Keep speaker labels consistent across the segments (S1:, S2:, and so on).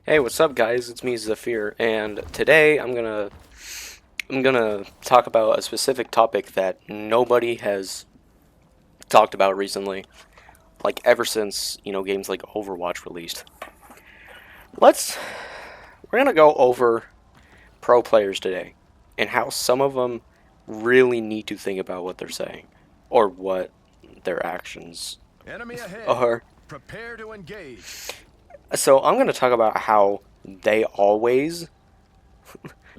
S1: Hey, what's up, guys? It's me, Zafir, and today I'm gonna talk about a specific topic that nobody has talked about recently, like ever since games like Overwatch released. Let's we're gonna go over pro players today and how some of them really need to think about what they're saying or what their actions
S2: Enemy ahead.
S1: are.
S2: Prepare to engage.
S1: So I'm gonna talk about how they always,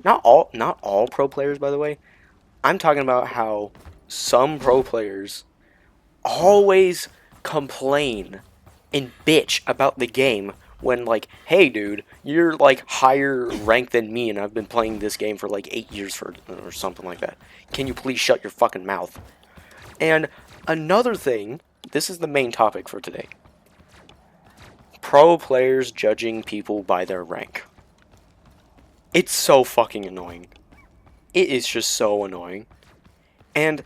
S1: not all pro players, by the way. I'm talking about how some pro players always complain and bitch about the game when, like, hey dude, you're like higher rank than me and I've been playing this game for like 8 years or something like that. Can you please shut your fucking mouth? And another thing, this is the main topic for today. Pro players judging people by their rank. It's so fucking annoying. It is just so annoying. And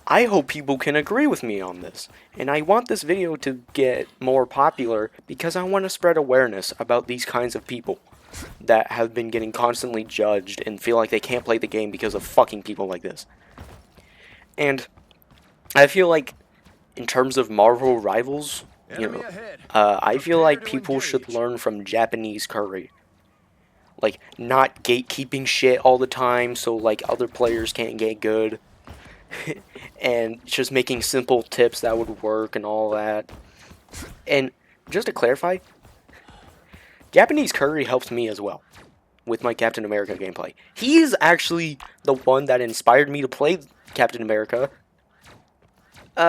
S1: I hope people can agree with me on this. And I want this video to get more popular because I want to spread awareness about these kinds of people that have been getting constantly judged and feel like they can't play the game because of fucking people like this. And I feel like, in terms of Marvel rivals,
S2: Enemy ahead.
S1: I feel
S2: Prepare
S1: like
S2: to
S1: people should
S2: engage.
S1: learn from Japanese Curry. Like, not gatekeeping shit all the time so, like, other players can't get good. And just making simple tips that would work and all that. And just to clarify, Japanese Curry helped me as well with my Captain America gameplay. He's actually the one that inspired me to play Captain America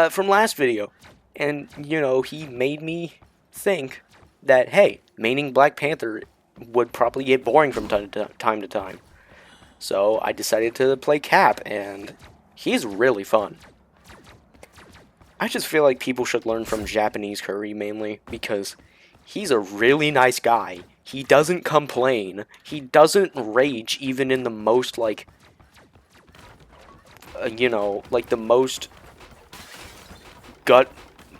S1: from last video. And, he made me think that, hey, maining Black Panther would probably get boring from time to time. So I decided to play Cap, and he's really fun. I just feel like people should learn from Japanese Curry mainly because he's a really nice guy. He doesn't complain. He doesn't rage even in the most, like, like the most gut,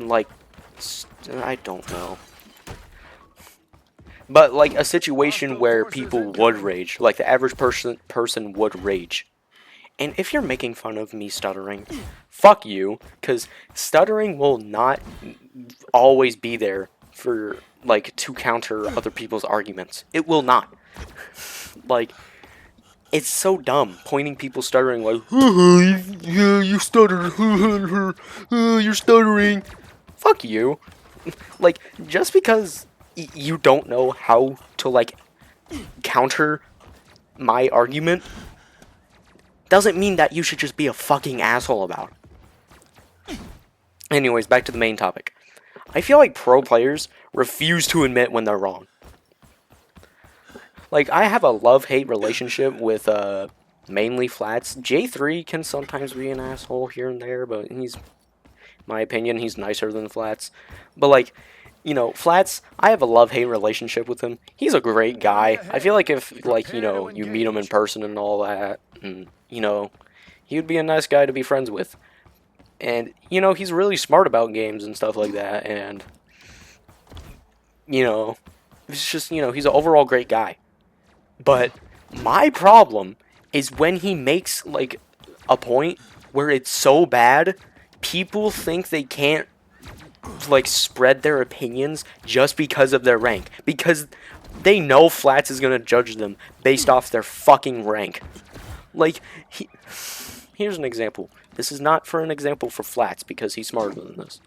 S1: like, I don't know. But, like, a situation where people would rage, like the average person would rage. And if you're making fun of me stuttering, fuck you, because stuttering will not always be there for, like, to counter other people's arguments. It will not. Like, it's so dumb, pointing people stuttering like, yeah, you stuttered, you're stuttering. Fuck you. Like, just because you don't know how to, like, counter my argument doesn't mean that you should just be a fucking asshole about it. Anyways, back to the main topic. I feel like pro players refuse to admit when they're wrong. Like, I have a love-hate relationship with, mainly Flats. J3 can sometimes be an asshole here and there, but he's, in my opinion, he's nicer than Flats. But, like, Flats, I have a love-hate relationship with him. He's a great guy. I feel like if, like, you meet him in person and all that, and, he would be a nice guy to be friends with. And, he's really smart about games and stuff like that, and, it's just, he's an overall great guy. But my problem is when he makes, like, a point where it's so bad, people think they can't, like, spread their opinions just because of their rank. Because they know Flats is going to judge them based off their fucking rank. Like, here's an example. This is not for an example for Flats because he's smarter than this.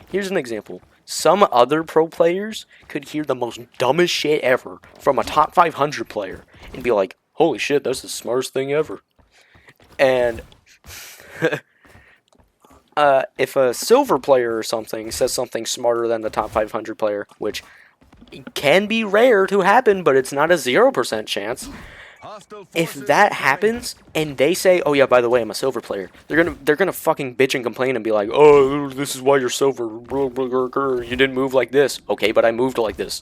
S1: Here's an example. Some other pro players could hear the most dumbest shit ever from a top 500 player and be like, holy shit, that's the smartest thing ever. And if a silver player or something says something smarter than the top 500 player, which can be rare to happen, but it's not a 0% chance. If that happens and they say, "Oh yeah, by the way, I'm a silver player," they're gonna fucking bitch and complain and be like, "Oh, this is why you're silver. You didn't move like this." Okay, but I moved like this.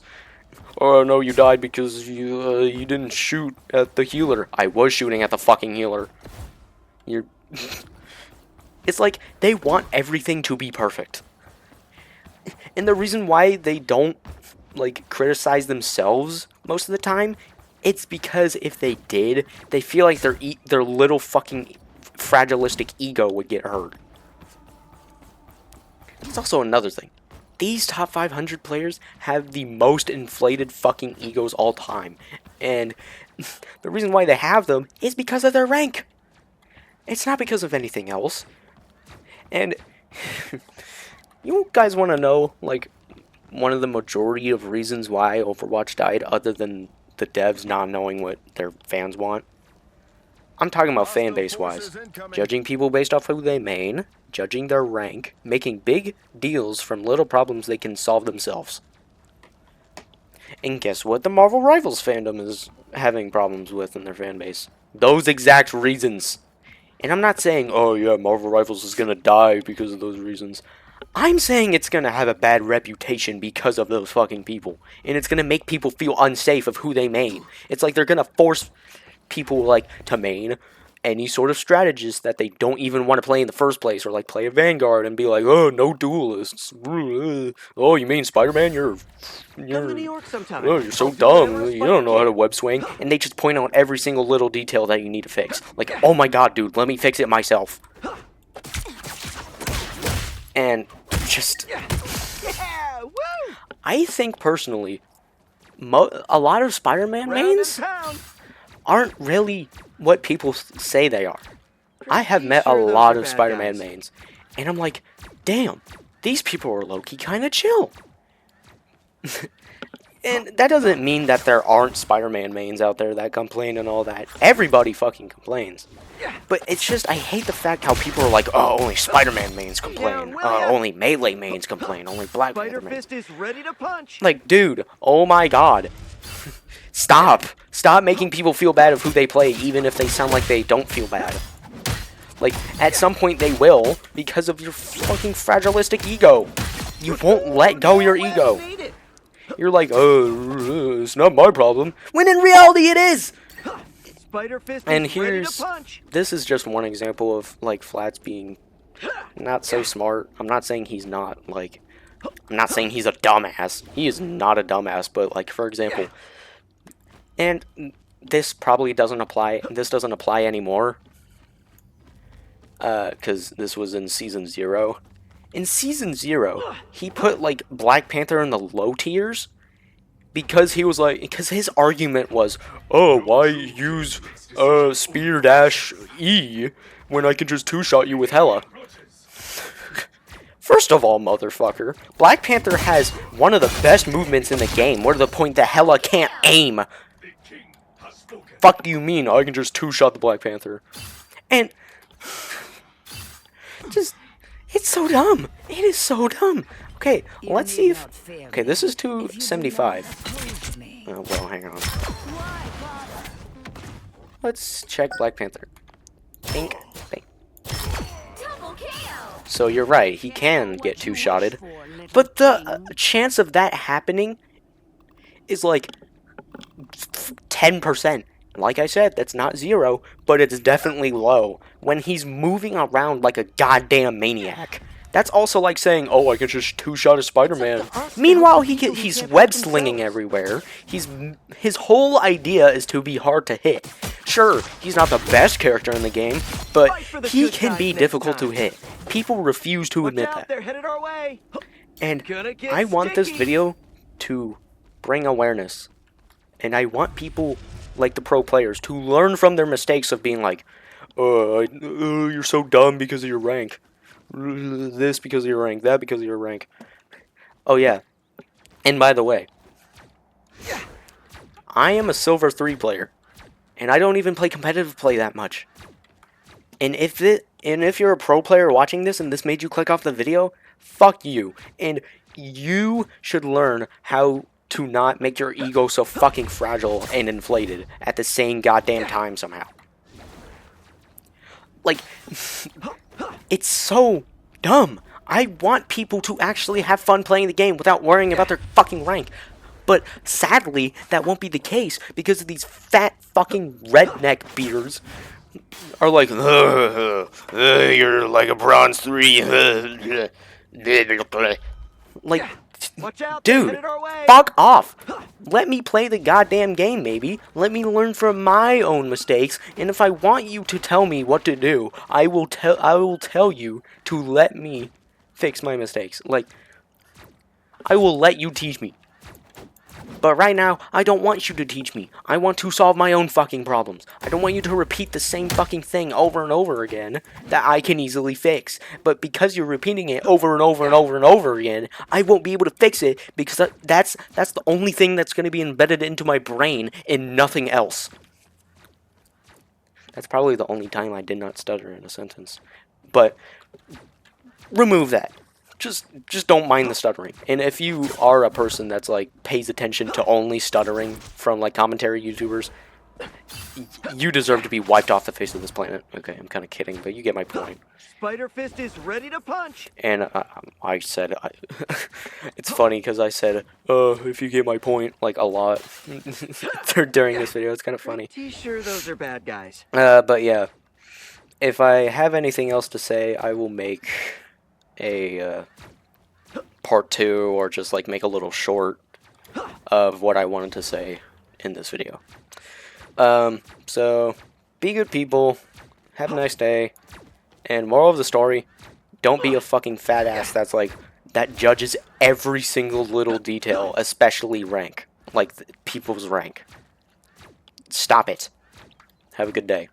S1: Oh no, you died because you didn't shoot at the healer. I was shooting at the fucking healer. You're. It's like they want everything to be perfect, and the reason why they don't like criticize themselves most of the time, it's because if they did, they feel like their little fucking fragilistic ego would get hurt. There's also another thing. These top 500 players have the most inflated fucking egos all time. And the reason why they have them is because of their rank. It's not because of anything else. And you guys want to know, like, one of the majority of reasons why Overwatch died other than the devs not knowing what their fans want? I'm talking about fan base wise. Judging people based off who they main, judging their rank, making big deals from little problems they can solve themselves. And guess what the Marvel Rivals fandom is having problems with in their fan base? Those exact reasons. And I'm not saying, oh yeah, Marvel Rivals is gonna die because of those reasons. I'm saying it's gonna have a bad reputation because of those fucking people. And it's gonna make people feel unsafe of who they main. It's like they're gonna force people like to main any sort of strategist that they don't even want to play in the first place, or like play a Vanguard and be like, oh, no duelists. Oh, you mean Spider-Man? You're oh, you're so dumb. You don't know how to web swing. And they just point out every single little detail that you need to fix. Like, oh my god, dude, let me fix it myself. And just, I think personally, a lot of Spider-Man mains aren't really what people say they are. I have met a lot of Spider-Man mains, and I'm like, damn, these people are low-key kind of chill. And that doesn't mean that there aren't Spider-Man mains out there that complain and all that. Everybody fucking complains. But it's just, I hate the fact how people are like, oh, only Spider-Man mains complain. Only Melee mains complain. Only Black Panther mains. Like, dude, oh my god. Stop. Stop making people feel bad of who they play, even if they sound like they don't feel bad. Like, at some point they will, because of your fucking fragilistic ego. You won't let go your ego. You're like, oh, it's not my problem. When in reality it is! And this is just one example of, like, Flats being not so smart. I'm not saying he's not, like, I'm not saying he's a dumbass. He is not a dumbass, but, like, for example, and this probably doesn't apply, this doesn't apply anymore, because this was in Season 0. In Season 0, he put, like, Black Panther in the low tiers, because he was like, because his argument was, oh, why use spear dash E when I can just two-shot you with Hela? First of all, motherfucker, Black Panther has one of the best movements in the game, more to the point that Hela can't aim. Fuck do you mean I can just two-shot the Black Panther? And just, it's so dumb. It is so dumb. Okay, let's see if, okay, this is 275. Oh, well, hang on. Let's check Black Panther. Bink, bink. So you're right, he can get two-shotted. But the chance of that happening is like 10%. Like I said, that's not 0, but it's definitely low. When he's moving around like a goddamn maniac. That's also like saying, oh, I can just two-shot a Spider-Man. Meanwhile, he's web-slinging everywhere. His whole idea is to be hard to hit. Sure, he's not the best character in the game, but he can be difficult to hit. People refuse to admit that. And I want this video to bring awareness. And I want people, like the pro players, to learn from their mistakes of being like, you're so dumb because of your rank. This because of your rank, that because of your rank. Oh yeah, and by the way, I am a Silver 3 player, and I don't even play competitive play that much. And if you're a pro player watching this and this made you click off the video, fuck you. And you should learn how to not make your ego so fucking fragile and inflated at the same goddamn time somehow. Like, it's so dumb. I want people to actually have fun playing the game without worrying about their fucking rank. But sadly, that won't be the case because of these fat fucking redneck beaters are like, you're like a bronze 3. Like,
S3: Watch out, they're
S1: Dude,
S3: headed our way.
S1: fuck off. Let me play the goddamn game, maybe. Let me learn from my own mistakes, and if I want you to tell me what to do, I will tell you to let me fix my mistakes. Like, I will let you teach me. But right now, I don't want you to teach me. I want to solve my own fucking problems. I don't want you to repeat the same fucking thing over and over again that I can easily fix. But because you're repeating it over and over and over and over again, I won't be able to fix it because that's the only thing that's going to be embedded into my brain and nothing else. That's probably the only time I did not stutter in a sentence. But remove that. Just don't mind the stuttering. And if you are a person that's like pays attention to only stuttering from like commentary YouTubers, you deserve to be wiped off the face of this planet. Okay, I'm kind of kidding, but you get my point.
S3: Spider Fist is ready to punch.
S1: And I said, it's funny because I said, if you get my point, like a lot during this video. It's kind of funny.
S3: Pretty sure those are bad guys.
S1: But yeah, if I have anything else to say, I will make a part 2 or just like make a little short of what I wanted to say in this video. So be good people, have a nice day, and moral of the story, don't be a fucking fat ass that's like that judges every single little detail, especially rank, like people's rank. Stop it. Have a good day.